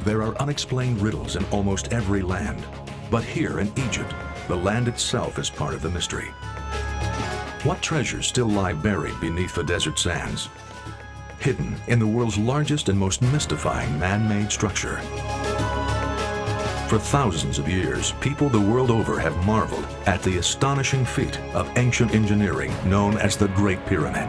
There are unexplained riddles in almost every land. But here in Egypt, the land itself is part of the mystery. What treasures still lie buried beneath the desert sands? Hidden in the world's largest and most mystifying man-made structure. For thousands of years, people the world over have marveled at the astonishing feat of ancient engineering known as the Great Pyramid.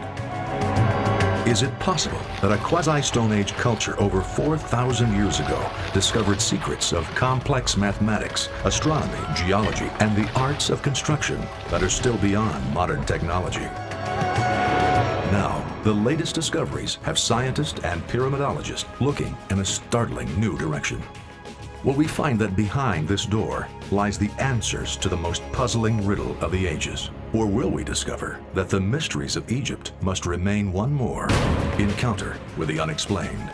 Is it possible that a quasi-Stone Age culture over 4,000 years ago discovered secrets of complex mathematics, astronomy, geology, and the arts of construction that are still beyond modern technology? Now, the latest discoveries have scientists and pyramidologists looking in a startling new direction. Will we find that behind this door lies the answers to the most puzzling riddle of the ages? Or will we discover that the mysteries of Egypt must remain one more encounter with the unexplained?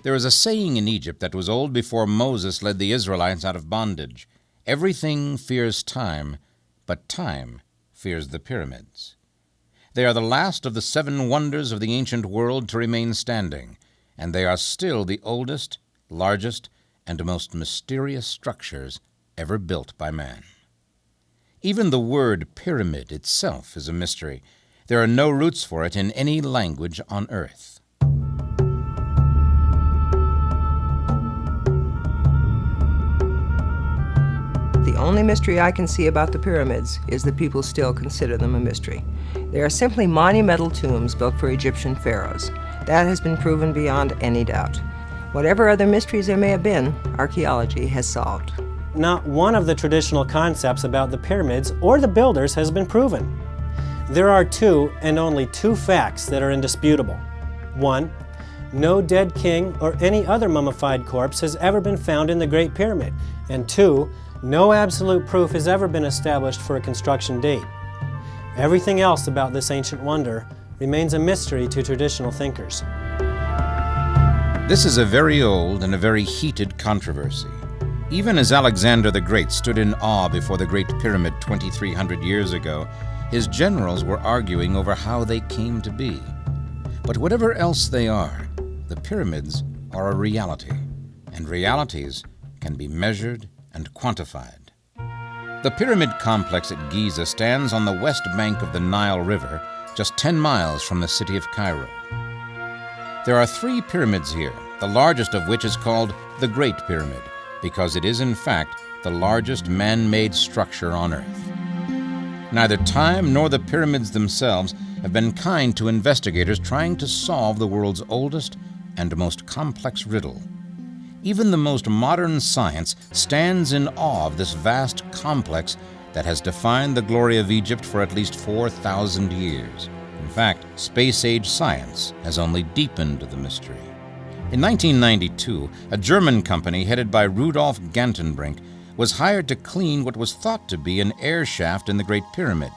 There is a saying in Egypt that was old before Moses led the Israelites out of bondage. Everything fears time, but time fears the pyramids. They are the last of the 7 wonders of the ancient world to remain standing, and they are still the oldest, largest, and most mysterious structures ever built by man. Even the word pyramid itself is a mystery. There are no roots for it in any language on earth. The only mystery I can see about the pyramids is that people still consider them a mystery. They are simply monumental tombs built for Egyptian pharaohs. That has been proven beyond any doubt. Whatever other mysteries there may have been, archaeology has solved. Not one of the traditional concepts about the pyramids or the builders has been proven. There are 2 and only 2 facts that are indisputable. 1, no dead king or any other mummified corpse has ever been found in the Great Pyramid. And 2, no absolute proof has ever been established for a construction date. Everything else about this ancient wonder remains a mystery to traditional thinkers. This is a very old and a very heated controversy. Even as Alexander the Great stood in awe before the Great Pyramid 2,300 years ago, his generals were arguing over how they came to be. But whatever else they are, the pyramids are a reality, and realities can be measured and quantified. The pyramid complex at Giza stands on the west bank of the Nile River, just 10 miles from the city of Cairo. There are 3 pyramids here, the largest of which is called the Great Pyramid, because it is in fact the largest man-made structure on Earth. Neither time nor the pyramids themselves have been kind to investigators trying to solve the world's oldest and most complex riddle. Even the most modern science stands in awe of this vast complex that has defined the glory of Egypt for at least 4,000 years. In fact, space-age science has only deepened the mystery. In 1992, a German company headed by Rudolf Gantenbrink was hired to clean what was thought to be an air shaft in the Great Pyramid.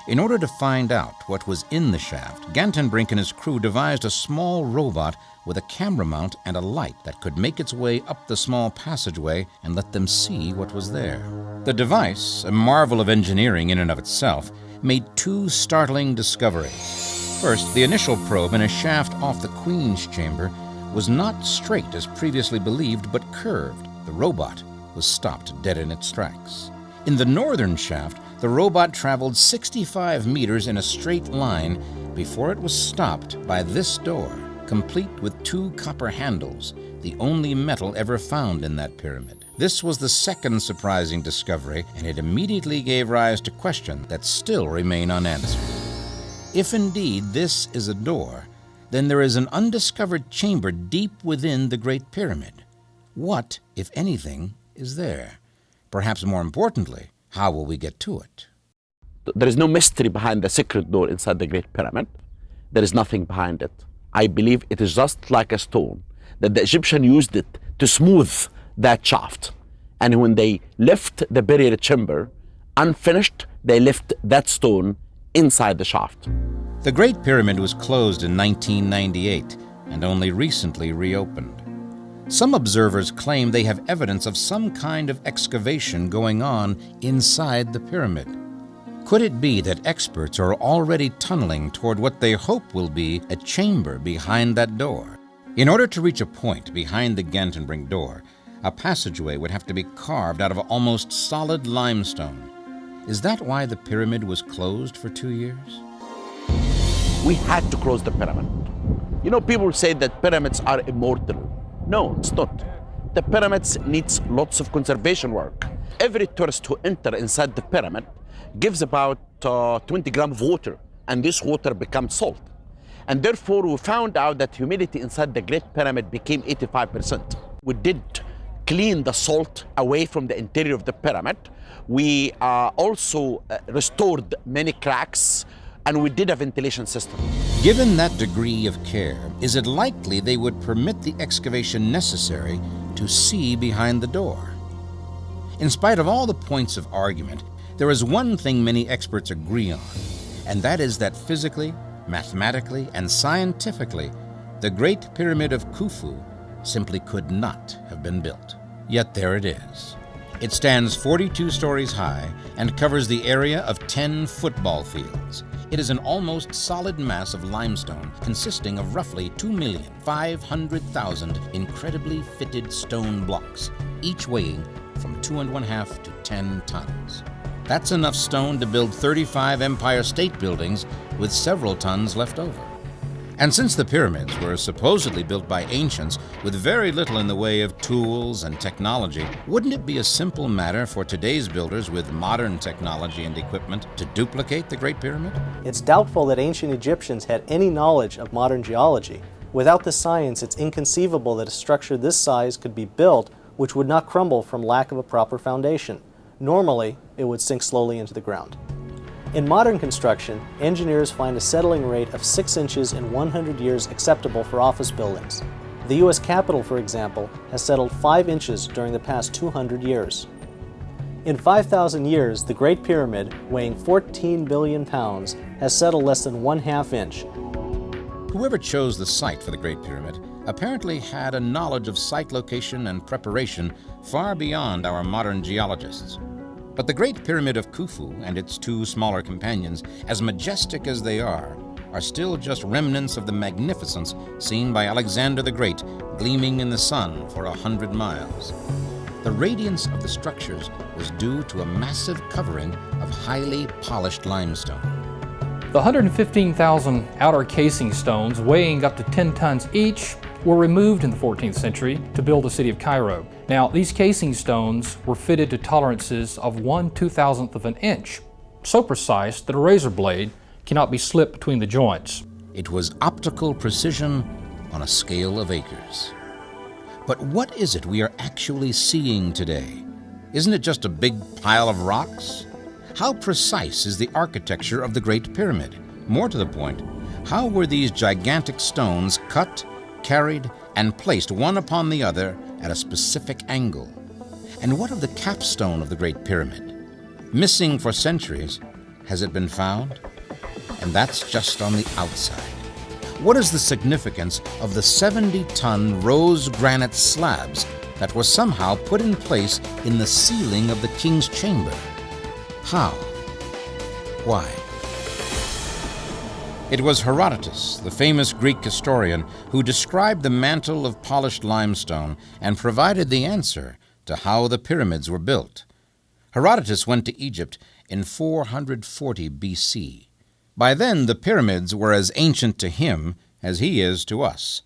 In order to find out what was in the shaft, Gantenbrink and his crew devised a small robot with a camera mount and a light that could make its way up the small passageway and let them see what was there. The device, a marvel of engineering in and of itself, made 2 startling discoveries. First, the initial probe in a shaft off the Queen's chamber was not straight as previously believed, but curved. The robot was stopped dead in its tracks. In the northern shaft, the robot traveled 65 meters in a straight line before it was stopped by this door, complete with 2 copper handles, the only metal ever found in that pyramid. This was the second surprising discovery, and it immediately gave rise to questions that still remain unanswered. If indeed this is a door, then there is an undiscovered chamber deep within the Great Pyramid. What, if anything, is there? Perhaps more importantly, how will we get to it? There is no mystery behind the secret door inside the Great Pyramid. There is nothing behind it. I believe it is just like a stone, that the Egyptians used it to smooth that shaft. And when they left the buried chamber unfinished, they left that stone inside the shaft. The Great Pyramid was closed in 1998 and only recently reopened. Some observers claim they have evidence of some kind of excavation going on inside the pyramid. Could it be that experts are already tunneling toward what they hope will be a chamber behind that door? In order to reach a point behind the Gantenbrink door, a passageway would have to be carved out of almost solid limestone. Is that why the pyramid was closed for 2 years? We had to close the pyramid. You know, people say that pyramids are immortal. No, it's not. The pyramids needs lots of conservation work. Every tourist who enter inside the pyramid gives about 20 grams of water, and this water becomes salt. And therefore, we found out that humidity inside the Great Pyramid became 85%. We did clean the salt away from the interior of the pyramid. We also restored many cracks, and we did a ventilation system. Given that degree of care, is it likely they would permit the excavation necessary to see behind the door? In spite of all the points of argument, there is one thing many experts agree on, and that is that physically, mathematically, and scientifically, the Great Pyramid of Khufu simply could not have been built. Yet there it is. It stands 42 stories high and covers the area of 10 football fields. It is an almost solid mass of limestone consisting of roughly 2,500,000 incredibly fitted stone blocks, each weighing from 2.5 to 10 tons. That's enough stone to build 35 Empire State Buildings with several tons left over. And since the pyramids were supposedly built by ancients with very little in the way of tools and technology, wouldn't it be a simple matter for today's builders with modern technology and equipment to duplicate the Great Pyramid? It's doubtful that ancient Egyptians had any knowledge of modern geology. Without the science, it's inconceivable that a structure this size could be built which would not crumble from lack of a proper foundation. Normally, it would sink slowly into the ground. In modern construction, engineers find a settling rate of 6 inches in 100 years acceptable for office buildings. The U.S. Capitol, for example, has settled 5 inches during the past 200 years. In 5,000 years, the Great Pyramid, weighing 14 billion pounds, has settled less than 1/2 inch. Whoever chose the site for the Great Pyramid apparently had a knowledge of site location and preparation far beyond our modern geologists. But the Great Pyramid of Khufu and its 2 smaller companions, as majestic as they are still just remnants of the magnificence seen by Alexander the Great gleaming in the sun for 100 miles. The radiance of the structures was due to a massive covering of highly polished limestone. The 115,000 outer casing stones, weighing up to 10 tons each, were removed in the 14th century to build the city of Cairo. Now, these casing stones were fitted to tolerances of 1/2000th of an inch, so precise that a razor blade cannot be slipped between the joints. It was optical precision on a scale of acres. But what is it we are actually seeing today? Isn't it just a big pile of rocks? How precise is the architecture of the Great Pyramid? More to the point, how were these gigantic stones cut, carried, and placed one upon the other at a specific angle? And what of the capstone of the Great Pyramid? Missing for centuries, has it been found? And that's just on the outside. What is the significance of the 70-ton rose granite slabs that were somehow put in place in the ceiling of the king's chamber? How? Why? It was Herodotus, the famous Greek historian, who described the mantle of polished limestone and provided the answer to how the pyramids were built. Herodotus went to Egypt in 440 BC. By then, the pyramids were as ancient to him as he is to us.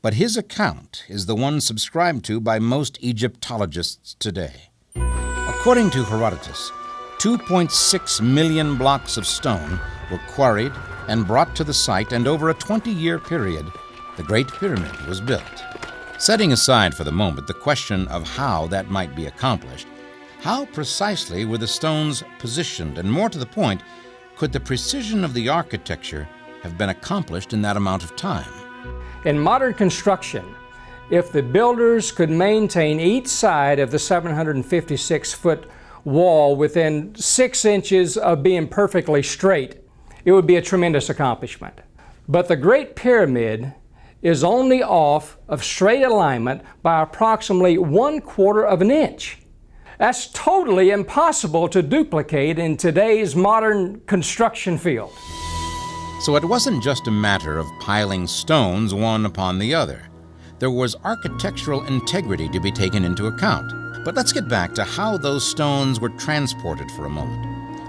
But his account is the one subscribed to by most Egyptologists today. According to Herodotus, 2.6 million blocks of stone were quarried and brought to the site, and over a 20-year period, the Great Pyramid was built. Setting aside for the moment the question of how that might be accomplished, how precisely were the stones positioned, and more to the point, could the precision of the architecture have been accomplished in that amount of time? In modern construction, if the builders could maintain each side of the 756-foot wall within 6 inches of being perfectly straight, it would be a tremendous accomplishment. But the Great Pyramid is only off of straight alignment by approximately 1/4 of an inch. That's totally impossible to duplicate in today's modern construction field. So it wasn't just a matter of piling stones one upon the other. there was architectural integrity to be taken into account. But let's get back to how those stones were transported for a moment.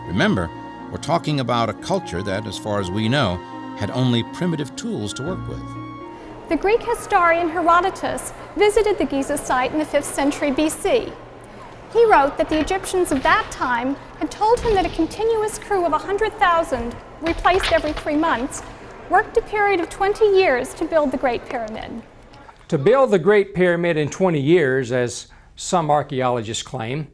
Remember, we're talking about a culture that, as far as we know, had only primitive tools to work with. The Greek historian Herodotus visited the Giza site in the 5th century BC. He wrote that the Egyptians of that time had told him that a continuous crew of 100,000, replaced every 3 months, worked a period of 20 years to build the Great Pyramid. To build the Great Pyramid in 20 years, as some archaeologists claim,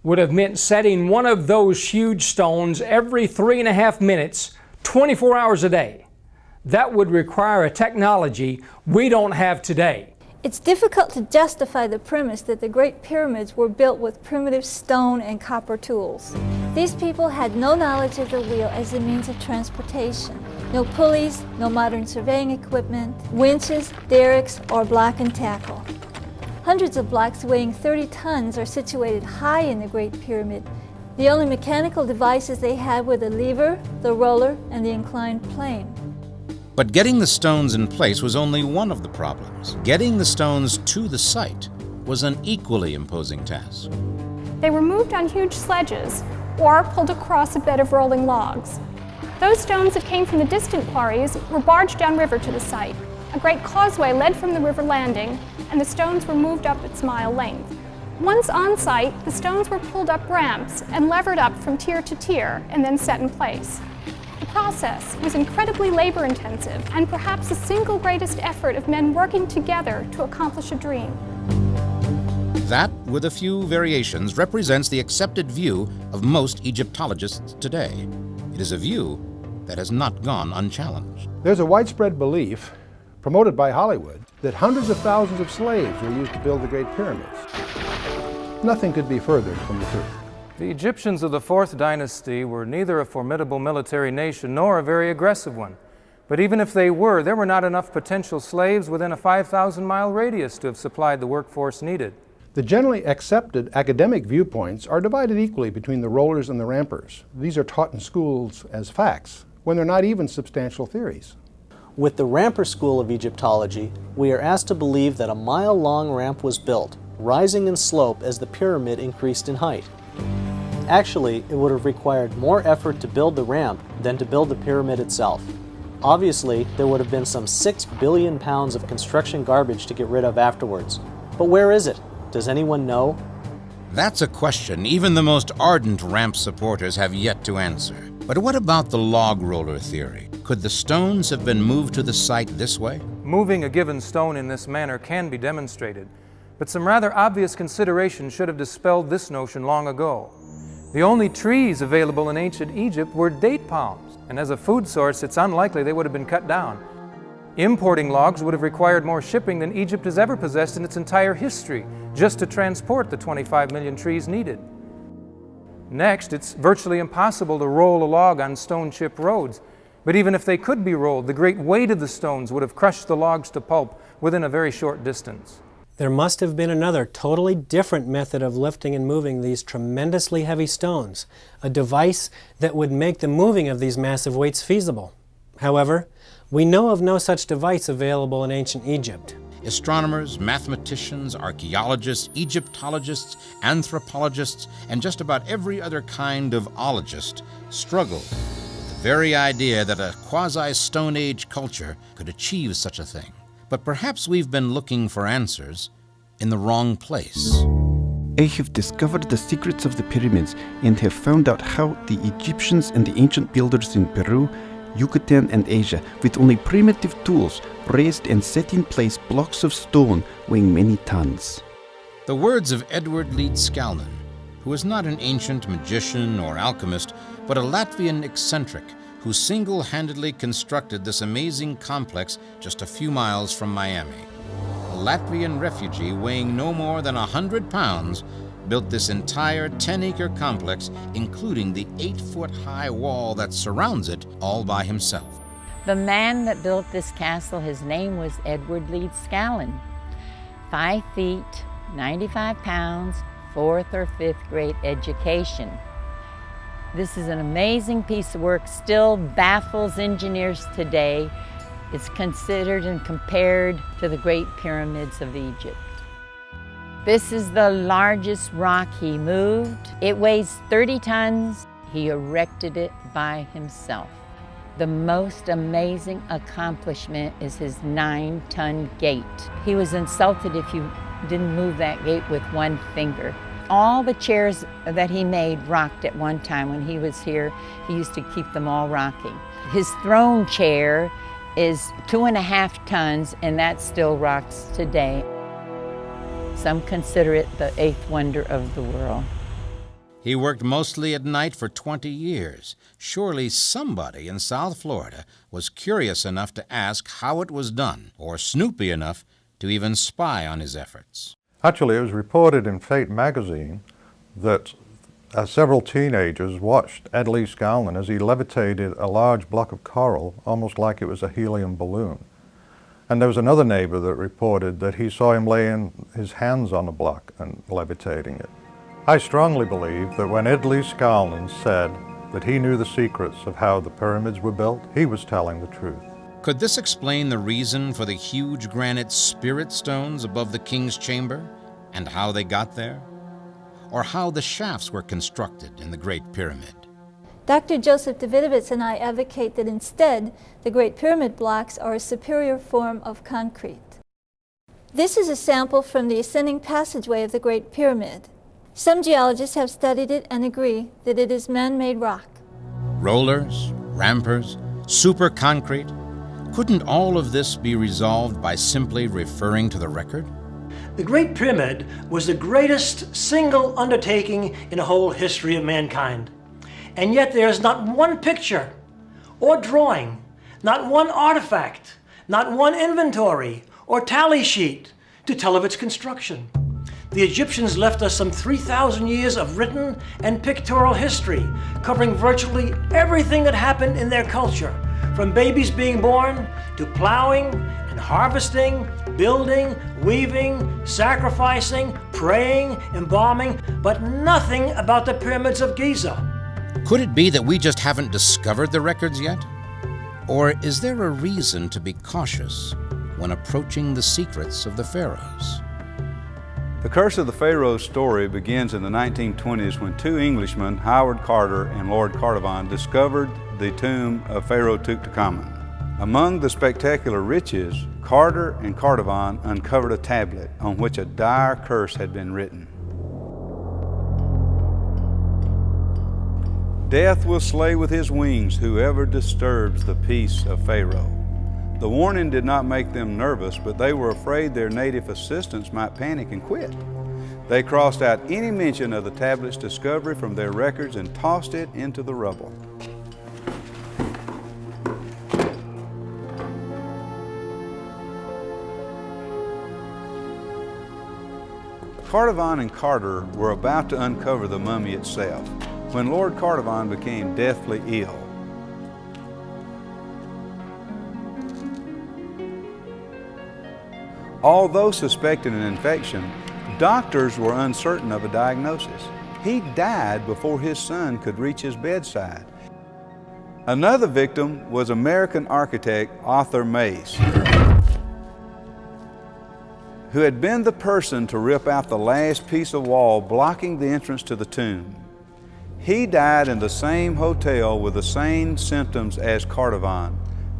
would have meant setting one of those huge stones every 3.5 minutes, 24 hours a day. That would require a technology we don't have today. It's difficult to justify the premise that the Great Pyramids were built with primitive stone and copper tools. These people had no knowledge of the wheel as a means of transportation. No pulleys, no modern surveying equipment, winches, derricks, or block and tackle. Hundreds of blocks weighing 30 tons are situated high in the Great Pyramid. The only mechanical devices they had were the lever, the roller, and the inclined plane. But getting the stones in place was only one of the problems. Getting the stones to the site was an equally imposing task. They were moved on huge sledges or pulled across a bed of rolling logs. Those stones that came from the distant quarries were barged downriver to the site. A great causeway led from the river landing, and the stones were moved up its mile length. Once on site, the stones were pulled up ramps and levered up from tier to tier and then set in place. The process was incredibly labor-intensive and perhaps the single greatest effort of men working together to accomplish a dream. That, with a few variations, represents the accepted view of most Egyptologists today. It is a view that has not gone unchallenged. There's a widespread belief, promoted by Hollywood, that hundreds of thousands of slaves were used to build the Great Pyramids. Nothing could be further from the truth. The Egyptians of the 4th dynasty were neither a formidable military nation nor a very aggressive one. But even if they were, there were not enough potential slaves within a 5,000-mile radius to have supplied the workforce needed. The generally accepted academic viewpoints are divided equally between the rollers and the rampers. These are taught in schools as facts, when they're not even substantial theories. With the Ramper School of Egyptology, we are asked to believe that a mile-long ramp was built, rising in slope as the pyramid increased in height. Actually, it would have required more effort to build the ramp than to build the pyramid itself. Obviously, there would have been some 6 billion pounds of construction garbage to get rid of afterwards. But where is it? Does anyone know? That's a question even the most ardent ramp supporters have yet to answer. But what about the log roller theory? Could the stones have been moved to the site this way? Moving a given stone in this manner can be demonstrated, but some rather obvious considerations should have dispelled this notion long ago. The only trees available in ancient Egypt were date palms, and as a food source, it's unlikely they would have been cut down. Importing logs would have required more shipping than Egypt has ever possessed in its entire history, just to transport the 25 million trees needed. Next, it's virtually impossible to roll a log on stone-chip roads, but even if they could be rolled, the great weight of the stones would have crushed the logs to pulp within a very short distance. There must have been another totally different method of lifting and moving these tremendously heavy stones, a device that would make the moving of these massive weights feasible. However, we know of no such device available in ancient Egypt. Astronomers, mathematicians, archaeologists, Egyptologists, anthropologists, and just about every other kind of ologist struggled with the very idea that a quasi-Stone Age culture could achieve such a thing. But perhaps we've been looking for answers in the wrong place. I have discovered the secrets of the pyramids and have found out how the Egyptians and the ancient builders in Peru, Yucatan and Asia, with only primitive tools, raised and set in place blocks of stone weighing many tons. The words of Edward Leeds Skalnin, who is not an ancient magician or alchemist, but a Latvian eccentric who single-handedly constructed this amazing complex just a few miles from Miami. A Latvian refugee weighing no more than 100 pounds built this entire 10-acre complex, including the 8-foot-high wall that surrounds it, all by himself. The man that built this castle, his name was Edward Leeds Skalnin. 5 feet, 95 pounds, 4th or 5th grade education. This is an amazing piece of work, still baffles engineers today. It's considered and compared to the Great Pyramids of Egypt. This is the largest rock he moved. It weighs 30 tons. He erected it by himself. The most amazing accomplishment is his 9-ton gate. He was insulted if you didn't move that gate with one finger. All the chairs that he made rocked at one time. When he was here, he used to keep them all rocking. His throne chair is 2.5 tons, and that still rocks today. Some consider it the 8th wonder of the world. He worked mostly at night for 20 years. Surely somebody in South Florida was curious enough to ask how it was done, or snoopy enough to even spy on his efforts. Actually, it was reported in Fate magazine that several teenagers watched Ed Lee Scanlon as he levitated a large block of coral, almost like it was a helium balloon. And there was another neighbor that reported that he saw him laying his hands on the block and levitating it. I strongly believe that when Ed Lee Scanlon said that he knew the secrets of how the pyramids were built, he was telling the truth. Could this explain the reason for the huge granite spirit stones above the king's chamber, and how they got there? Or how the shafts were constructed in the Great Pyramid? Dr. Joseph Davidovitz and I advocate that instead, the Great Pyramid blocks are a superior form of concrete. This is a sample from the ascending passageway of the Great Pyramid. Some geologists have studied it and agree that it is man-made rock. Rollers, rampers, super concrete. Couldn't all of this be resolved by simply referring to the record? The Great Pyramid was the greatest single undertaking in the whole history of mankind. And yet there is not one picture or drawing, not one artifact, not one inventory or tally sheet to tell of its construction. The Egyptians left us some 3,000 years of written and pictorial history, covering virtually everything that happened in their culture, from babies being born to plowing and harvesting, building, weaving, sacrificing, praying, embalming, but nothing about the pyramids of Giza. Could it be that we just haven't discovered the records yet? Or is there a reason to be cautious when approaching the secrets of the pharaohs? The Curse of the Pharaohs story begins in the 1920s when two Englishmen, Howard Carter and Lord Carnarvon, discovered the tomb of Pharaoh Tutankhamun. Among the spectacular riches, Carter and Carnarvon uncovered a tablet on which a dire curse had been written. Death will slay with his wings whoever disturbs the peace of Pharaoh. The warning did not make them nervous, but they were afraid their native assistants might panic and quit. They crossed out any mention of the tablet's discovery from their records and tossed it into the rubble. Carnarvon and Carter were about to uncover the mummy itself when Lord Carnarvon became deathly ill. Although suspecting an infection, doctors were uncertain of a diagnosis. He died before his son could reach his bedside. Another victim was American architect Arthur Mace, who had been the person to rip out the last piece of wall blocking the entrance to the tomb. He died in the same hotel with the same symptoms as Carnarvon,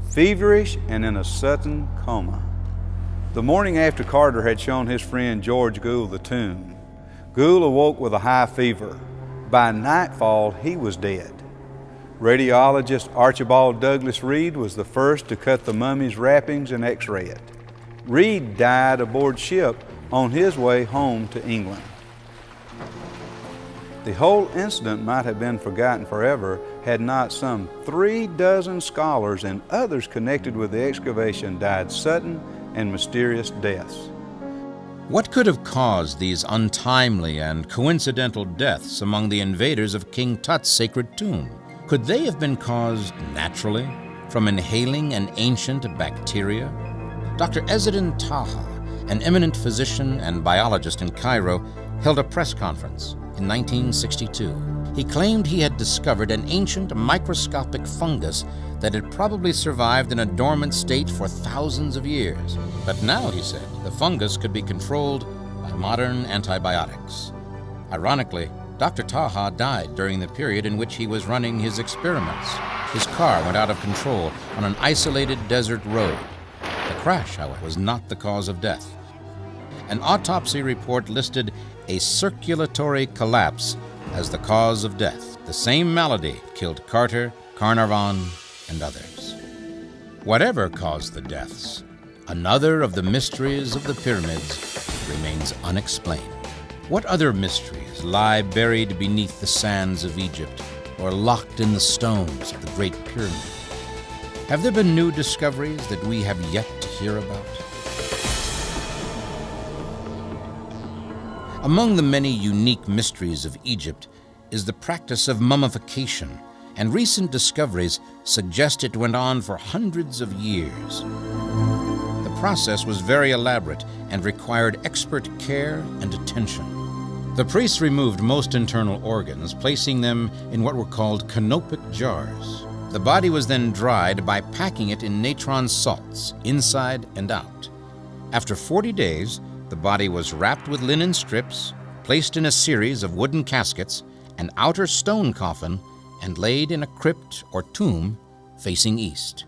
feverish and in a sudden coma. The morning after Carter had shown his friend George Gould the tomb, Gould awoke with a high fever. By nightfall, he was dead. Radiologist Archibald Douglas Reed was the first to cut the mummy's wrappings and x-ray it. Reed died aboard ship on his way home to England. The whole incident might have been forgotten forever had not some 36 scholars and others connected with the excavation died sudden and mysterious deaths. What could have caused these untimely and coincidental deaths among the invaders of King Tut's sacred tomb? Could they have been caused naturally from inhaling an ancient bacteria? Dr. Ezzeddin Taha, an eminent physician and biologist in Cairo, held a press conference in 1962. He claimed he had discovered an ancient microscopic fungus that had probably survived in a dormant state for thousands of years. But now, he said, the fungus could be controlled by modern antibiotics. Ironically, Dr. Taha died during the period in which he was running his experiments. His car went out of control on an isolated desert road. The crash, however, was not the cause of death. An autopsy report listed a circulatory collapse as the cause of death. The same malady killed Carter, Carnarvon, and others. Whatever caused the deaths, another of the mysteries of the pyramids remains unexplained. What other mysteries lie buried beneath the sands of Egypt or locked in the stones of the Great Pyramid? Have there been new discoveries that we have yet to hear about? Among the many unique mysteries of Egypt is the practice of mummification, and recent discoveries suggest it went on for hundreds of years. The process was very elaborate and required expert care and attention. The priests removed most internal organs, placing them in what were called canopic jars. The body was then dried by packing it in natron salts, inside and out. After 40 days, the body was wrapped with linen strips, placed in a series of wooden caskets, an outer stone coffin, and laid in a crypt or tomb facing east.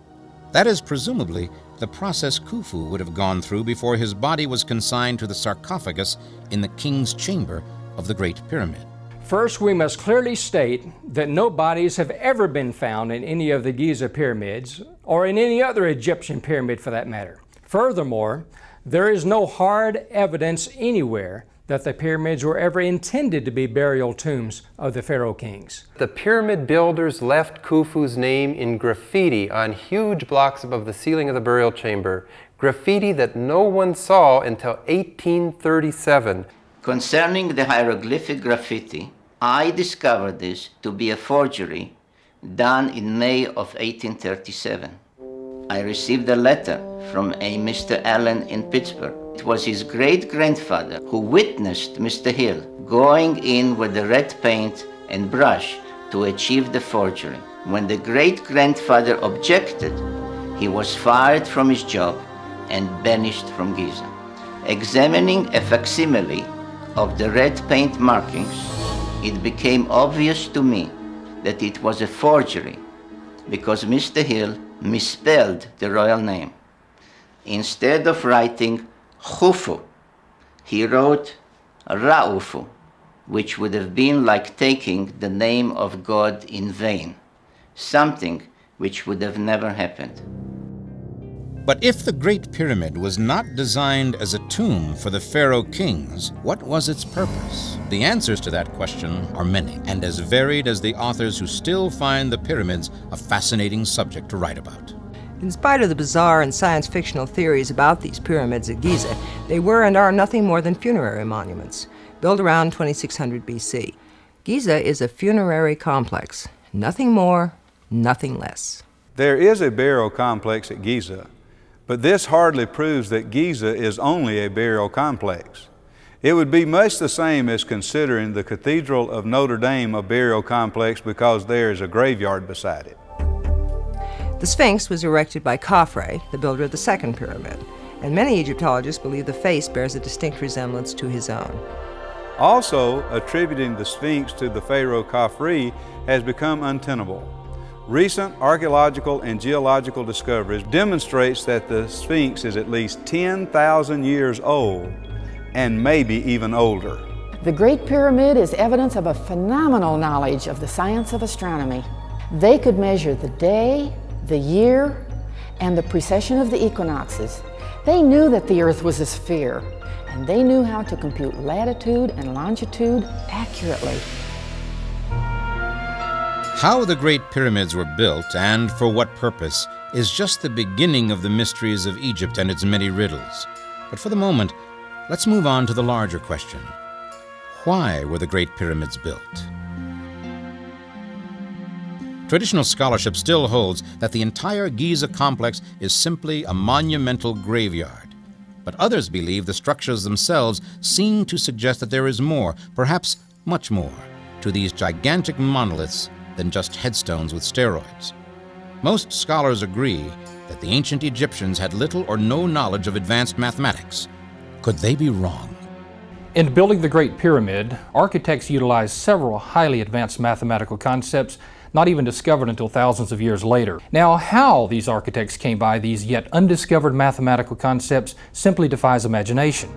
That is presumably the process Khufu would have gone through before his body was consigned to the sarcophagus in the king's chamber of the Great Pyramid. First, we must clearly state that no bodies have ever been found in any of the Giza pyramids, or in any other Egyptian pyramid for that matter. Furthermore, there is no hard evidence anywhere that the pyramids were ever intended to be burial tombs of the pharaoh kings. The pyramid builders left Khufu's name in graffiti on huge blocks above the ceiling of the burial chamber, graffiti that no one saw until 1837. Concerning the hieroglyphic graffiti, I discovered this to be a forgery done in May of 1837. I received a letter from a Mr. Allen in Pittsburgh. It was his great-grandfather who witnessed Mr. Hill going in with the red paint and brush to achieve the forgery. When the great-grandfather objected, he was fired from his job and banished from Giza. Examining a facsimile of the red paint markings, it became obvious to me that it was a forgery because Mr. Hill misspelled the royal name. Instead of writing Khufu, he wrote Raufu, which would have been like taking the name of God in vain, something which would have never happened. But if the Great Pyramid was not designed as a tomb for the pharaoh kings, what was its purpose? The answers to that question are many, and as varied as the authors who still find the pyramids a fascinating subject to write about. In spite of the bizarre and science-fictional theories about these pyramids at Giza, they were and are nothing more than funerary monuments, built around 2600 BC. Giza is a funerary complex, nothing more, nothing less. There is a burial complex at Giza, but this hardly proves that Giza is only a burial complex. It would be much the same as considering the Cathedral of Notre Dame a burial complex because there is a graveyard beside it. The Sphinx was erected by Khafre, the builder of the second pyramid, and many Egyptologists believe the face bears a distinct resemblance to his own. Also, attributing the Sphinx to the pharaoh Khafre has become untenable. Recent archaeological and geological discoveries demonstrates that the Sphinx is at least 10,000 years old and maybe even older. The Great Pyramid is evidence of a phenomenal knowledge of the science of astronomy. They could measure the day, the year, and the precession of the equinoxes. They knew that the Earth was a sphere, and they knew how to compute latitude and longitude accurately. How the Great Pyramids were built and for what purpose is just the beginning of the mysteries of Egypt and its many riddles. But for the moment, let's move on to the larger question. Why were the Great Pyramids built? Traditional scholarship still holds that the entire Giza complex is simply a monumental graveyard. But others believe the structures themselves seem to suggest that there is more, perhaps much more. to these gigantic monoliths than just headstones with steroids. Most scholars agree that the ancient Egyptians had little or no knowledge of advanced mathematics. Could they be wrong? In building the Great Pyramid, architects utilized several highly advanced mathematical concepts not even discovered until thousands of years later. Now, how these architects came by these yet undiscovered mathematical concepts simply defies imagination.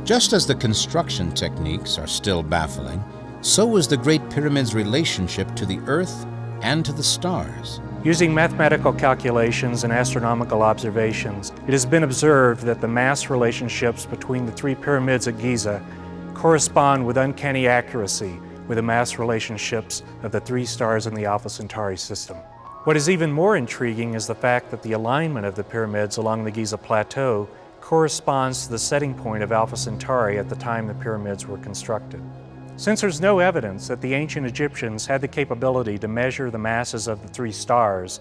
Just as the construction techniques are still baffling, so is the Great Pyramid's relationship to the Earth and to the stars. Using mathematical calculations and astronomical observations, it has been observed that the mass relationships between the three pyramids at Giza correspond with uncanny accuracy with the mass relationships of the three stars in the Alpha Centauri system. What is even more intriguing is the fact that the alignment of the pyramids along the Giza Plateau corresponds to the setting point of Alpha Centauri at the time the pyramids were constructed. Since there's no evidence that the ancient Egyptians had the capability to measure the masses of the three stars,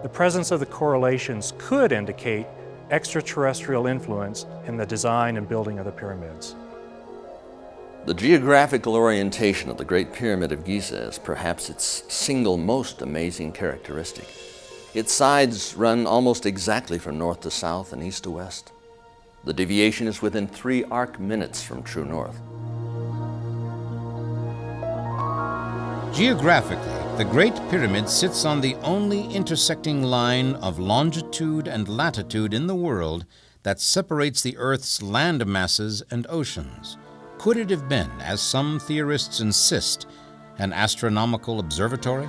the presence of the correlations could indicate extraterrestrial influence in the design and building of the pyramids. The geographical orientation of the Great Pyramid of Giza is perhaps its single most amazing characteristic. Its sides run almost exactly from north to south and east to west. The deviation is within 3 arc minutes from true north. Geographically, the Great Pyramid sits on the only intersecting line of longitude and latitude in the world that separates the Earth's land masses and oceans. Could it have been, as some theorists insist, an astronomical observatory?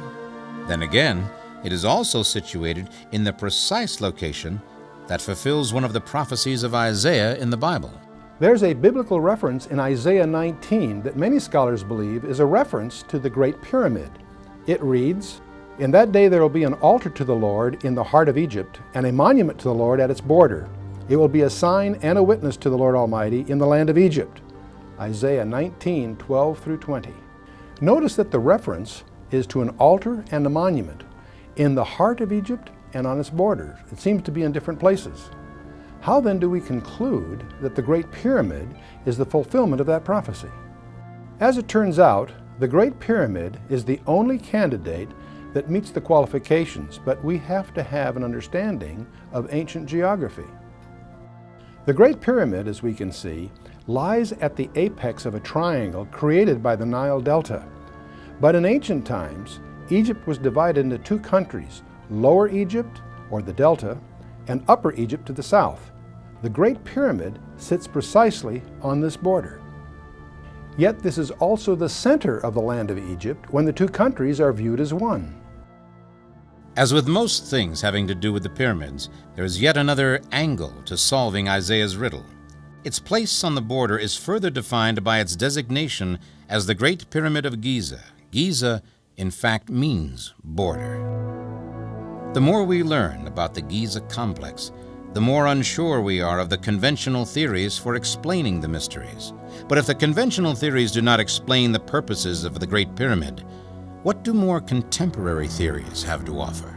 Then again, it is also situated in the precise location that fulfills one of the prophecies of Isaiah in the Bible. There's a biblical reference in Isaiah 19 that many scholars believe is a reference to the Great Pyramid. It reads, "In that day there will be an altar to the Lord in the heart of Egypt, and a monument to the Lord at its border. It will be a sign and a witness to the Lord Almighty in the land of Egypt." Isaiah 19, 12 through 20. Notice that the reference is to an altar and a monument in the heart of Egypt and on its borders. It seems to be in different places. How then do we conclude that the Great Pyramid is the fulfillment of that prophecy? As it turns out, the Great Pyramid is the only candidate that meets the qualifications, but we have to have an understanding of ancient geography. The Great Pyramid, as we can see, lies at the apex of a triangle created by the Nile Delta. But in ancient times, Egypt was divided into 2 countries, Lower Egypt, or the Delta, and Upper Egypt to the south. The Great Pyramid sits precisely on this border. Yet this is also the center of the land of Egypt when the 2 countries are viewed as one. As with most things having to do with the pyramids, there is yet another angle to solving Isaiah's riddle. Its place on the border is further defined by its designation as the Great Pyramid of Giza. Giza, in fact, means border. The more we learn about the Giza complex, the more unsure we are of the conventional theories for explaining the mysteries. But if the conventional theories do not explain the purposes of the Great Pyramid, what do more contemporary theories have to offer?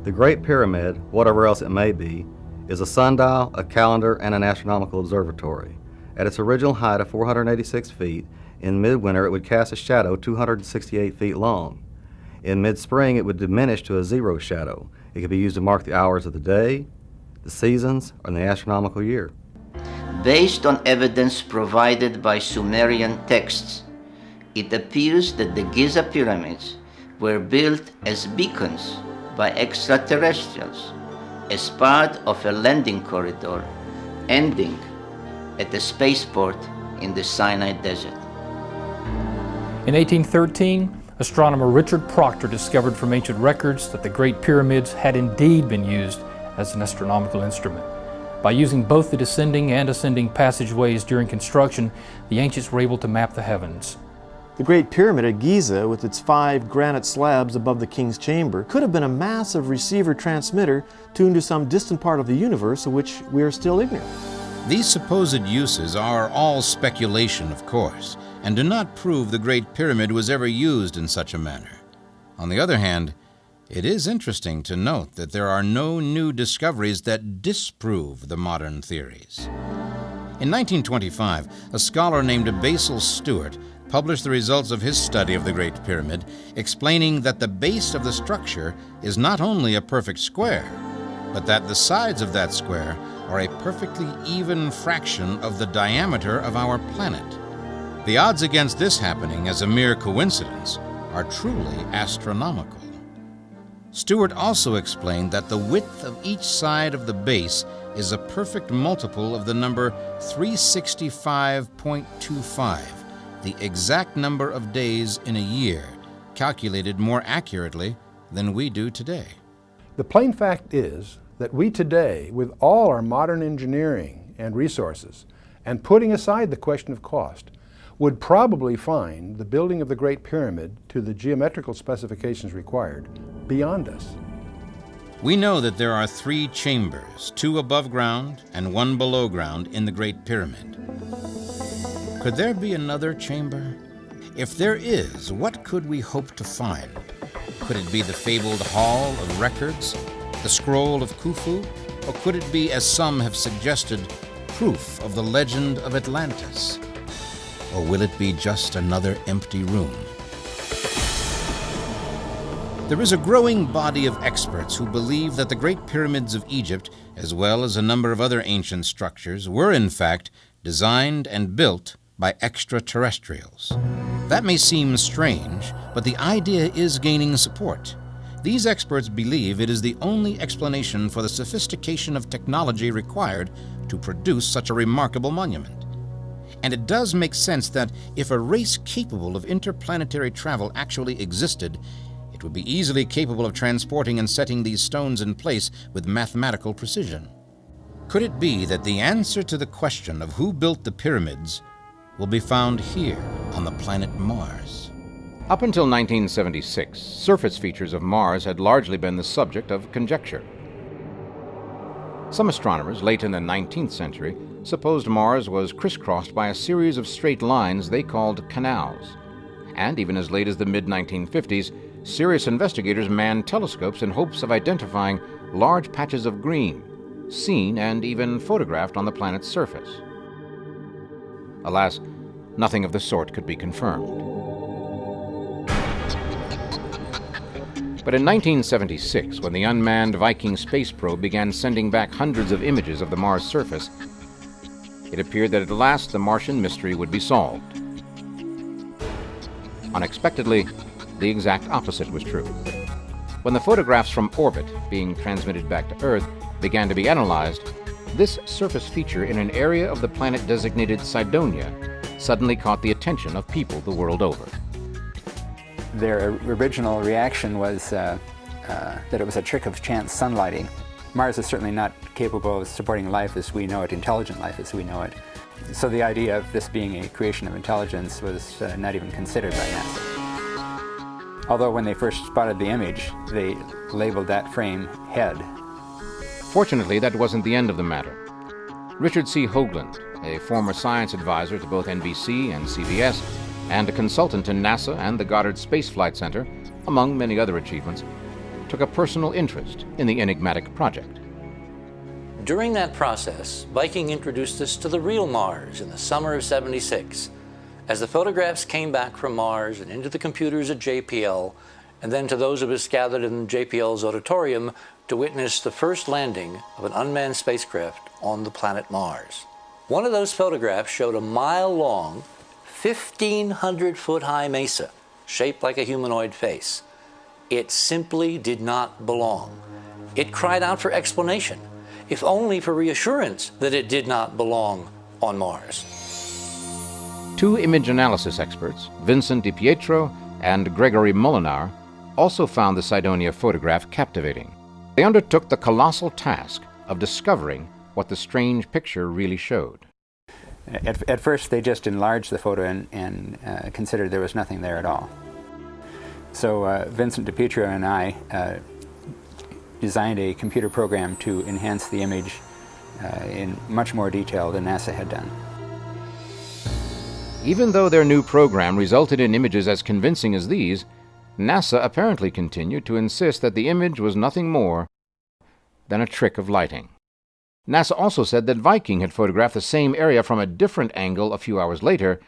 The Great Pyramid, whatever else it may be, is a sundial, a calendar, and an astronomical observatory. At its original height of 486 feet, in midwinter it would cast a shadow 268 feet long. In mid-spring it would diminish to a 0 shadow. It could be used to mark the hours of the day, the seasons, or the astronomical year. Based on evidence provided by Sumerian texts, it appears that the Giza pyramids were built as beacons by extraterrestrials as part of a landing corridor ending at the spaceport in the Sinai Desert. In 1813, astronomer Richard Proctor discovered from ancient records that the Great Pyramids had indeed been used as an astronomical instrument. By using both the descending and ascending passageways during construction, the ancients were able to map the heavens. The Great Pyramid at Giza, with its 5 granite slabs above the king's chamber, could have been a massive receiver-transmitter tuned to some distant part of the universe of which we are still ignorant. These supposed uses are all speculation, of course, and do not prove the Great Pyramid was ever used in such a manner. On the other hand, it is interesting to note that there are no new discoveries that disprove the modern theories. In 1925, a scholar named Basil Stewart published the results of his study of the Great Pyramid, explaining that the base of the structure is not only a perfect square, but that the sides of that square are a perfectly even fraction of the diameter of our planet. The odds against this happening as a mere coincidence are truly astronomical. Stewart also explained that the width of each side of the base is a perfect multiple of the number 365.25, the exact number of days in a year, calculated more accurately than we do today. The plain fact is that we today, with all our modern engineering and resources, and putting aside the question of cost, would probably find the building of the Great Pyramid to the geometrical specifications required beyond us. We know that there are 3 chambers, 2 above ground and 1 below ground in the Great Pyramid. Could there be another chamber? If there is, what could we hope to find? Could it be the fabled Hall of Records, the Scroll of Khufu, or could it be, as some have suggested, proof of the legend of Atlantis? Or will it be just another empty room? There is a growing body of experts who believe that the Great Pyramids of Egypt, as well as a number of other ancient structures, were in fact designed and built by extraterrestrials. That may seem strange, but the idea is gaining support. These experts believe it is the only explanation for the sophistication of technology required to produce such a remarkable monument. And it does make sense that if a race capable of interplanetary travel actually existed, it would be easily capable of transporting and setting these stones in place with mathematical precision. Could it be that the answer to the question of who built the pyramids will be found here on the planet Mars? Up until 1976, surface features of Mars had largely been the subject of conjecture. Some astronomers, late in the 19th century, supposed Mars was crisscrossed by a series of straight lines they called canals. And even as late as the mid-1950s, serious investigators manned telescopes in hopes of identifying large patches of green, seen and even photographed on the planet's surface. Alas, nothing of the sort could be confirmed. But in 1976, when the unmanned Viking space probe began sending back hundreds of images of the Mars surface, it appeared that at last the Martian mystery would be solved. Unexpectedly, the exact opposite was true. When the photographs from orbit, being transmitted back to Earth, began to be analyzed, this surface feature in an area of the planet designated Cydonia suddenly caught the attention of people the world over. Their original reaction was that it was a trick of chance sunlighting. Mars is certainly not capable of supporting life as we know it, intelligent life as we know it. So the idea of this being a creation of intelligence was not even considered by NASA. Although when they first spotted the image, they labeled that frame head. Fortunately, that wasn't the end of the matter. Richard C. Hoagland, a former science advisor to both NBC and CBS, and a consultant to NASA and the Goddard Space Flight Center, among many other achievements, took a personal interest in the enigmatic project. During that process, Viking introduced us to the real Mars in the summer of '76. As the photographs came back from Mars and into the computers at JPL, and then to those of us gathered in JPL's auditorium to witness the first landing of an unmanned spacecraft on the planet Mars. One of those photographs showed a mile-long, 1,500-foot-high mesa, shaped like a humanoid face. It simply did not belong. It cried out for explanation, if only for reassurance that it did not belong on Mars. 2 image analysis experts, Vincent DiPietro and Gregory Molinar, also found the Cydonia photograph captivating. They undertook the colossal task of discovering what the strange picture really showed. At first, they just enlarged the photo and considered there was nothing there at all. So Vincent DiPietro and I designed a computer program to enhance the image in much more detail than NASA had done. Even though their new program resulted in images as convincing as these, NASA apparently continued to insist that the image was nothing more than a trick of lighting. NASA also said that Viking had photographed the same area from a different angle a few hours later,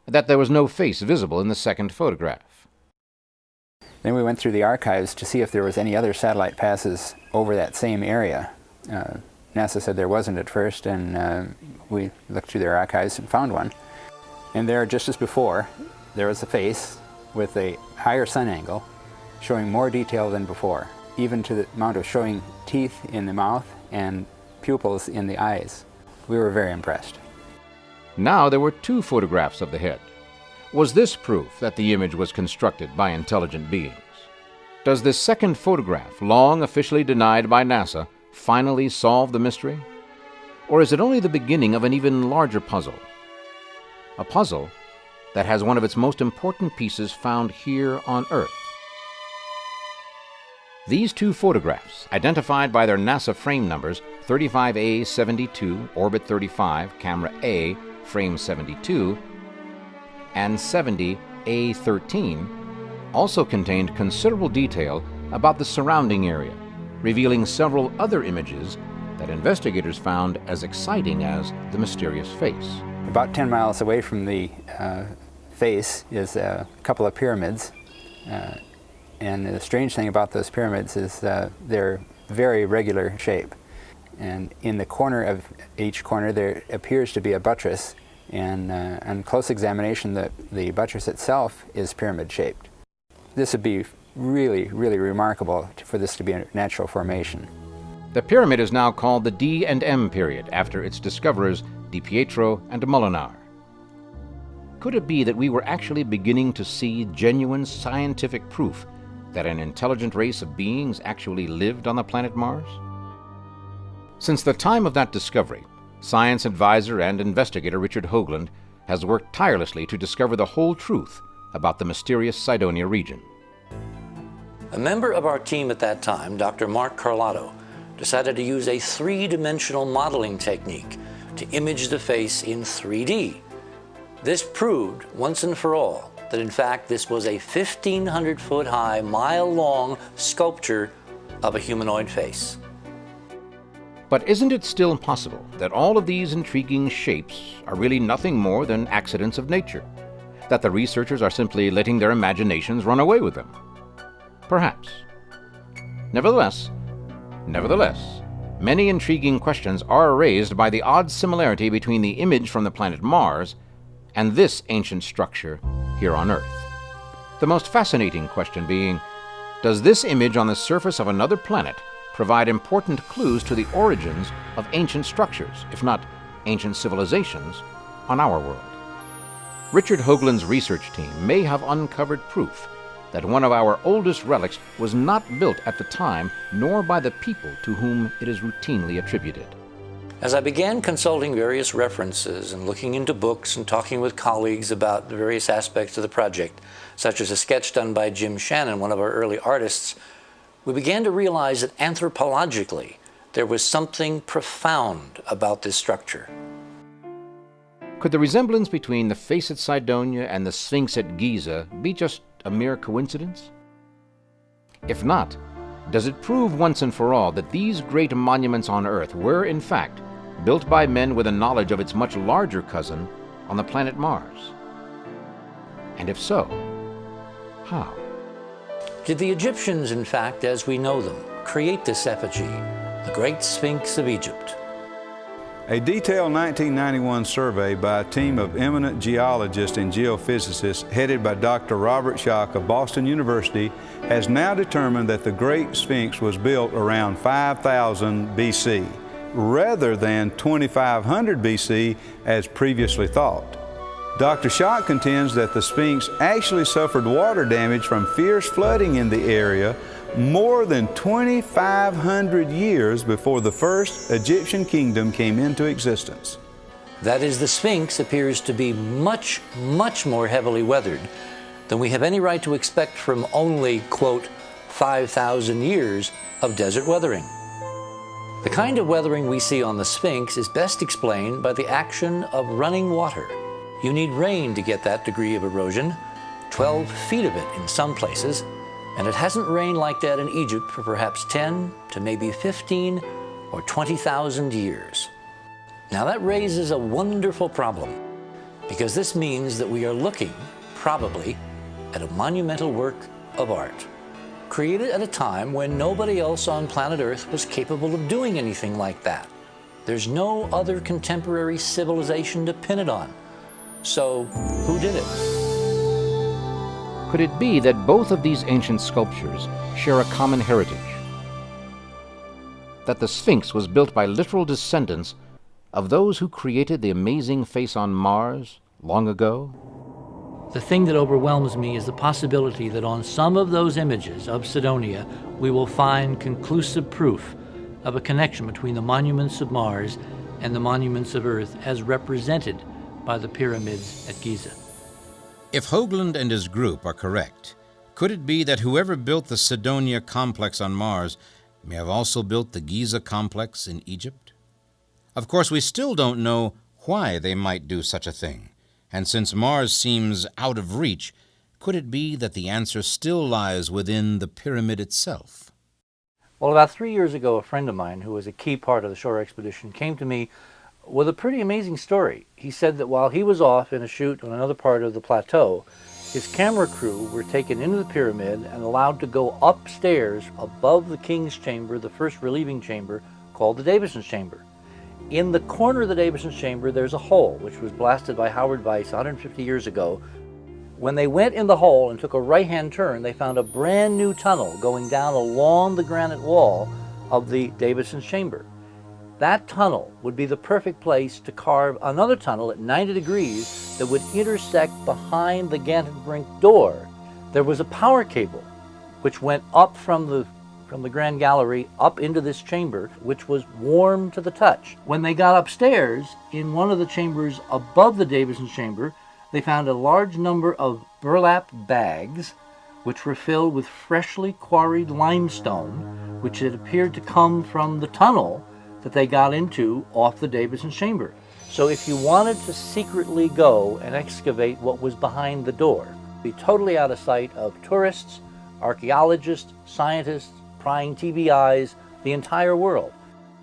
that there was no face visible in the second photograph. Then we went through the archives to see if there was any other satellite passes over that same area. NASA said there wasn't at first, and we looked through their archives and found one. And there, just as before, there was a face with a higher sun angle, showing more detail than before, even to the amount of showing teeth in the mouth and pupils in the eyes. We were very impressed. Now there were two photographs of the head. Was this proof that the image was constructed by intelligent beings? Does this second photograph, long officially denied by NASA, finally solve the mystery? Or is it only the beginning of an even larger puzzle? A puzzle that has one of its most important pieces found here on Earth. These two photographs, identified by their NASA frame numbers 35A72, orbit 35, camera A, frame 72, and 70A13, also contained considerable detail about the surrounding area, revealing several other images that investigators found as exciting as the mysterious face. About 10 miles away from the face is a couple of pyramids. And the strange thing about those pyramids is they're very regular shape. And in the corner of each corner there appears to be a buttress, and on close examination the buttress itself is pyramid shaped. This would be really, really remarkable for this to be a natural formation. The pyramid is now called the D and M period, after its discoverers Di Pietro and Molinar. Could it be that we were actually beginning to see genuine scientific proof that an intelligent race of beings actually lived on the planet Mars? Since the time of that discovery, science advisor and investigator Richard Hoagland has worked tirelessly to discover the whole truth about the mysterious Cydonia region. A member of our team at that time, Dr. Mark Carlotto, decided to use a three-dimensional modeling technique to image the face in 3D. This proved, once and for all, that in fact this was a 1,500-foot-high, mile-long sculpture of a humanoid face. But isn't it still possible that all of these intriguing shapes are really nothing more than accidents of nature? That the researchers are simply letting their imaginations run away with them? Perhaps. Nevertheless, many intriguing questions are raised by the odd similarity between the image from the planet Mars and this ancient structure here on Earth. The most fascinating question being, does this image on the surface of another planet provide important clues to the origins of ancient structures, if not ancient civilizations, on our world? Richard Hoagland's research team may have uncovered proof that one of our oldest relics was not built at the time, nor by the people to whom it is routinely attributed. As I began consulting various references and looking into books and talking with colleagues about the various aspects of the project, such as a sketch done by Jim Shannon, one of our early artists, we began to realize that anthropologically there was something profound about this structure. Could the resemblance between the face at Cydonia and the Sphinx at Giza be just a mere coincidence? If not, does it prove once and for all that these great monuments on Earth were, in fact, built by men with a knowledge of its much larger cousin on the planet Mars? And if so, how? Did the Egyptians, in fact, as we know them, create this effigy, the Great Sphinx of Egypt? A detailed 1991 survey by a team of eminent geologists and geophysicists headed by Dr. Robert Schoch of Boston University has now determined that the Great Sphinx was built around 5000 BC, rather than 2500 BC as previously thought. Dr. Schoch contends that the Sphinx actually suffered water damage from fierce flooding in the area more than 2,500 years before the first Egyptian kingdom came into existence. That is, the Sphinx appears to be much, much more heavily weathered than we have any right to expect from only, quote, 5,000 years of desert weathering. The kind of weathering we see on the Sphinx is best explained by the action of running water. You need rain to get that degree of erosion, 12 feet of it in some places, and it hasn't rained like that in Egypt for perhaps 10 to maybe 15 or 20,000 years. Now that raises a wonderful problem, because this means that we are looking, probably, at a monumental work of art, created at a time when nobody else on planet Earth was capable of doing anything like that. There's no other contemporary civilization to pin it on. So, who did it? Could it be that both of these ancient sculptures share a common heritage? That the Sphinx was built by literal descendants of those who created the amazing face on Mars long ago? The thing that overwhelms me is the possibility that on some of those images of Cydonia, we will find conclusive proof of a connection between the monuments of Mars and the monuments of Earth as represented by the pyramids at Giza. If Hoagland and his group are correct, could it be that whoever built the Cydonia complex on Mars may have also built the Giza complex in Egypt? Of course, we still don't know why they might do such a thing, and since Mars seems out of reach, could it be that the answer still lies within the pyramid itself? Well, about 3 years ago, a friend of mine who was a key part of the shore expedition came to me with a pretty amazing story. He said that while he was off in a shoot on another part of the plateau, his camera crew were taken into the pyramid and allowed to go upstairs above the king's chamber, the first relieving chamber, called the Davison's chamber. In the corner of the Davison's chamber, there's a hole, which was blasted by Howard Weiss 150 years ago. When they went in the hole and took a right-hand turn, they found a brand new tunnel going down along the granite wall of the Davison's chamber. That tunnel would be the perfect place to carve another tunnel at 90 degrees that would intersect behind the Gantenbrink door. There was a power cable which went up from the Grand Gallery up into this chamber, which was warm to the touch. When they got upstairs, in one of the chambers above the Davison's chamber, they found a large number of burlap bags which were filled with freshly quarried limestone, which had appeared to come from the tunnel that they got into off the Davison's chamber. So if you wanted to secretly go and excavate what was behind the door, be totally out of sight of tourists, archaeologists, scientists, prying TV eyes, the entire world.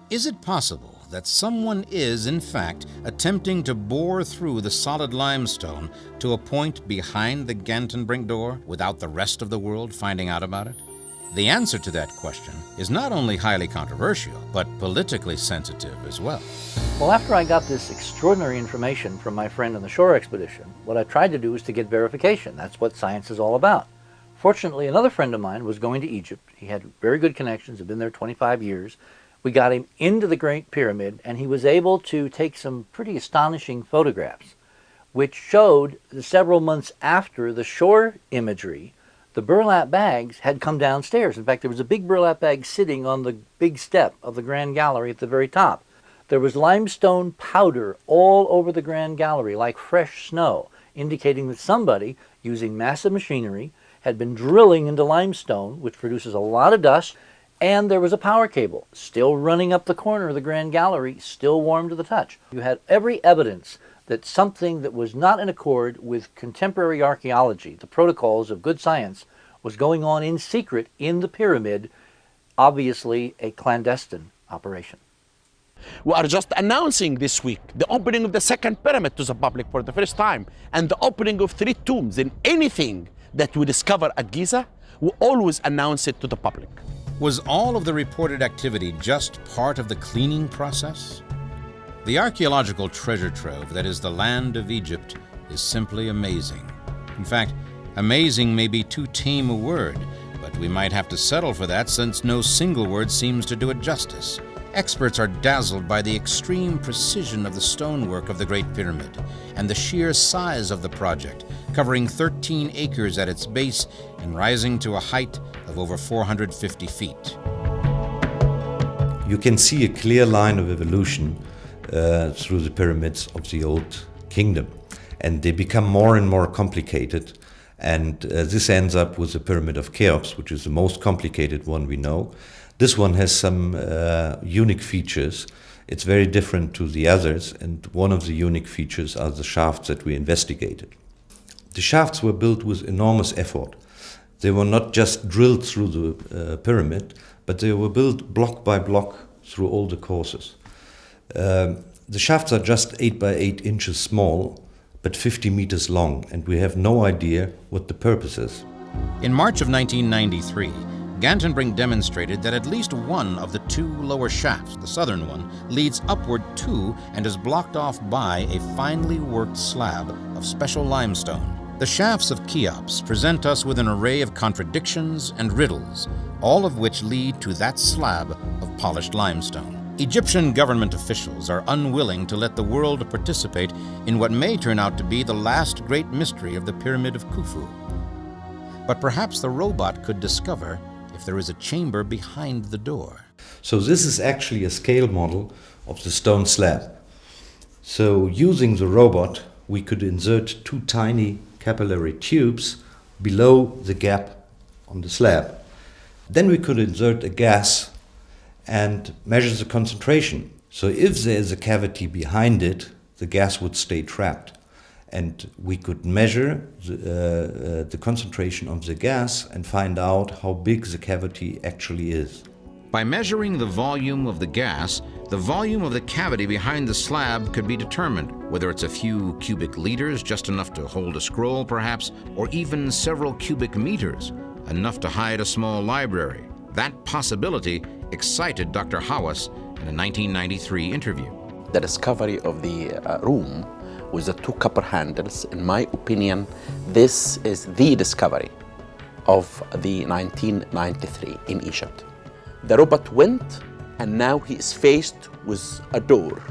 Is it possible that someone is, in fact, attempting to bore through the solid limestone to a point behind the Gantenbrink door without the rest of the world finding out about it? The answer to that question is not only highly controversial, but politically sensitive as well. Well, after I got this extraordinary information from my friend on the shore expedition, what I tried to do was to get verification. That's what science is all about. Fortunately, another friend of mine was going to Egypt. He had very good connections, had been there 25 years. We got him into the Great Pyramid, and he was able to take some pretty astonishing photographs, which showed that several months after the shore imagery, the burlap bags had come downstairs. In fact, there was a big burlap bag sitting on the big step of the Grand Gallery at the very top. There was limestone powder all over the Grand Gallery, like fresh snow, indicating that somebody, using massive machinery, had been drilling into limestone, which produces a lot of dust, and there was a power cable still running up the corner of the Grand Gallery, still warm to the touch. You had every evidence that something that was not in accord with contemporary archaeology, the protocols of good science, was going on in secret in the pyramid, obviously a clandestine operation. We are just announcing this week the opening of the second pyramid to the public for the first time, and the opening of 3 tombs. In anything that we discover at Giza, we always announce it to the public. Was all of the reported activity just part of the cleaning process? The archaeological treasure trove that is the land of Egypt is simply amazing. In fact, amazing may be too tame a word, but we might have to settle for that since no single word seems to do it justice. Experts are dazzled by the extreme precision of the stonework of the Great Pyramid and the sheer size of the project, covering 13 acres at its base and rising to a height of over 450 feet. You can see a clear line of evolution through the pyramids of the Old Kingdom, and they become more and more complicated, and this ends up with the Pyramid of Cheops, which is the most complicated one we know. This one has some unique features. It's very different to the others, and one of the unique features are the shafts that we investigated. The shafts were built with enormous effort. They were not just drilled through the pyramid, but they were built block by block through all the courses. The shafts are just 8 by 8 inches small, but 50 meters long, and we have no idea what the purpose is. In March of 1993, Gantenbrink demonstrated that at least one of the two lower shafts, the southern one, leads upward to and is blocked off by a finely worked slab of special limestone. The shafts of Cheops present us with an array of contradictions and riddles, all of which lead to that slab of polished limestone. Egyptian government officials are unwilling to let the world participate in what may turn out to be the last great mystery of the Pyramid of Khufu. But perhaps the robot could discover if there is a chamber behind the door. So this is actually a scale model of the stone slab. So using the robot, we could insert two tiny capillary tubes below the gap on the slab. Then we could insert a gas and measure the concentration. So if there is a cavity behind it, the gas would stay trapped. And we could measure the concentration of the gas and find out how big the cavity actually is. By measuring the volume of the gas, the volume of the cavity behind the slab could be determined, whether it's a few cubic liters, just enough to hold a scroll perhaps, or even several cubic meters, enough to hide a small library. That possibility excited Dr. Hawass in a 1993 interview. The discovery of the room with the two copper handles, in my opinion, this is the discovery of the 1993 in Egypt. The robot went, and now he is faced with a door.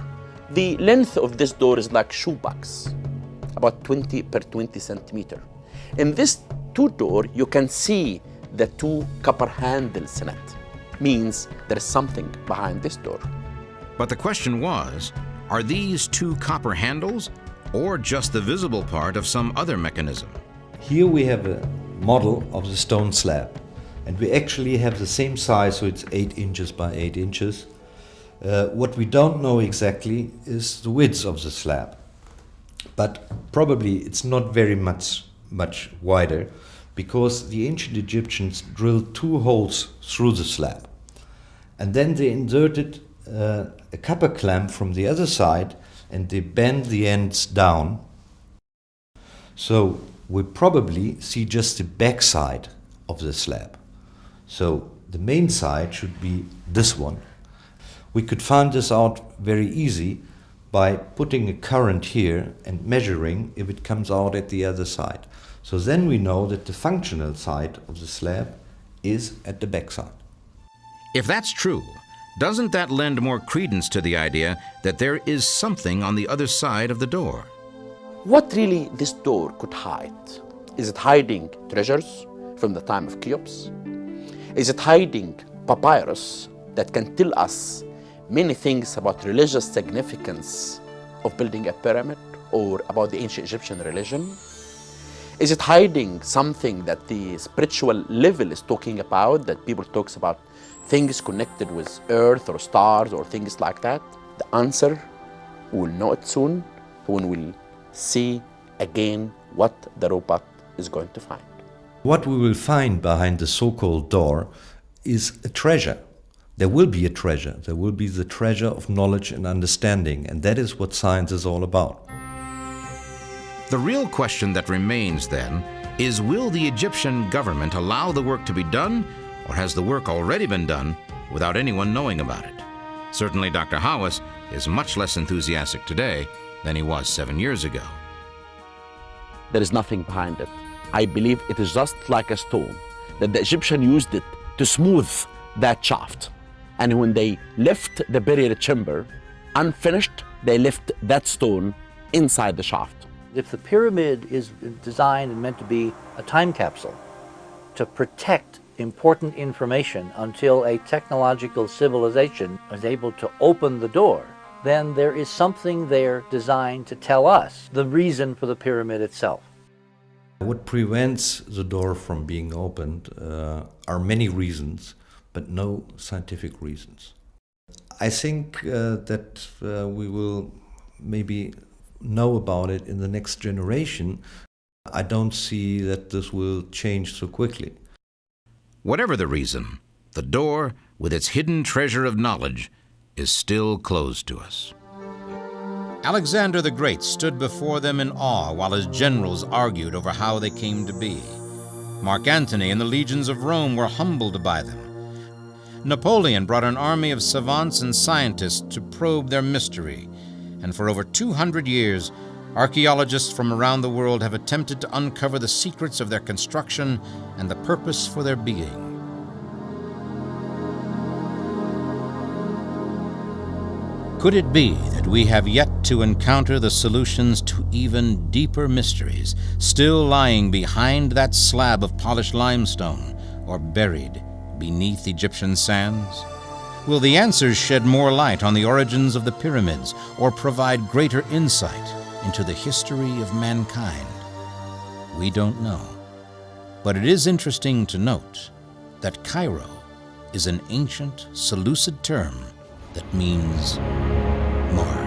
The length of this door is like shoebox, about 20 per 20 centimeter. In this two door, you can see the two copper handles in it. Means there is something behind this door. But the question was, are these two copper handles or just the visible part of some other mechanism? Here we have a model of the stone slab, and we actually have the same size, so it's 8 inches by 8 inches. What we don't know exactly is the width of the slab, but probably it's not very much wider, because the ancient Egyptians drilled 2 holes through the slab, and then they inserted a copper clamp from the other side, and they bend the ends down. So we probably see just the back side of the slab. So the main side should be this one. We could find this out very easy by putting a current here and measuring if it comes out at the other side. So then we know that the functional side of the slab is at the back side. If that's true, doesn't that lend more credence to the idea that there is something on the other side of the door? What really this door could hide? Is it hiding treasures from the time of Cheops? Is it hiding papyrus that can tell us many things about religious significance of building a pyramid or about the ancient Egyptian religion? Is it hiding something that the spiritual level is talking about, that people talks about things connected with earth or stars or things like that? The answer, we'll know it soon when we'll see again what the robot is going to find. What we will find behind the so-called door is a treasure. There will be a treasure. There will be the treasure of knowledge and understanding, and that is what science is all about. The real question that remains then is, will the Egyptian government allow the work to be done, or has the work already been done without anyone knowing about it? Certainly Dr. Hawass is much less enthusiastic today than he was 7 years ago. There is nothing behind it. I believe it is just like a stone, that the Egyptian used it to smooth that shaft. And when they left the burial chamber unfinished, they left that stone inside the shaft. If the pyramid is designed and meant to be a time capsule to protect important information until a technological civilization is able to open the door, then there is something there designed to tell us the reason for the pyramid itself. What prevents the door from being opened are many reasons, but no scientific reasons. I think that we will maybe know about it in the next generation. I don't see that this will change so quickly. Whatever the reason, the door, with its hidden treasure of knowledge, is still closed to us. Alexander the Great stood before them in awe while his generals argued over how they came to be. Mark Antony and the legions of Rome were humbled by them. Napoleon brought an army of savants and scientists to probe their mystery, and for over 200 years, archaeologists from around the world have attempted to uncover the secrets of their construction and the purpose for their being. Could it be that we have yet to encounter the solutions to even deeper mysteries still lying behind that slab of polished limestone or buried beneath Egyptian sands? Will the answers shed more light on the origins of the pyramids or provide greater insight into the history of mankind? We don't know. But it is interesting to note that Cairo is an ancient Seleucid term that means Mars.